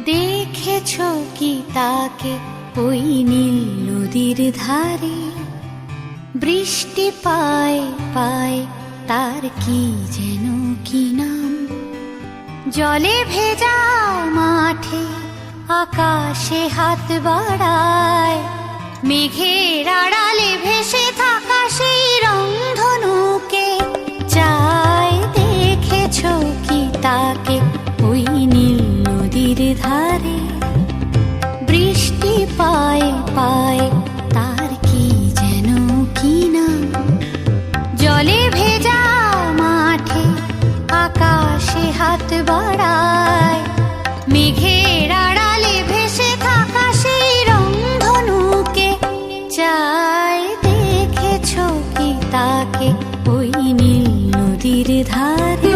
দেখেছো কি তাকে ওই নীল নদীর ধারে? বৃষ্টি পায় পায় তার কি যেন কি নাম। জলে ভেজা মাঠে আকাশে হাত বাড়ায়, মেঘের আড়ালে ভেসে থাকা সেই রংধনুকে চায়। দেখেছো কি তাকে ওই নীল নদীর ধারে? বৃষ্টি পায় পায় তার কি যেন কি নাম। জলে ভেজা মাঠে আকাশে হাত বাড়ায়, মেঘের আড়ালে ভেসে থাকা সেই রংধনুকে চায়। দেখেছো কি তাকে ওই নীল নদীর ধারে?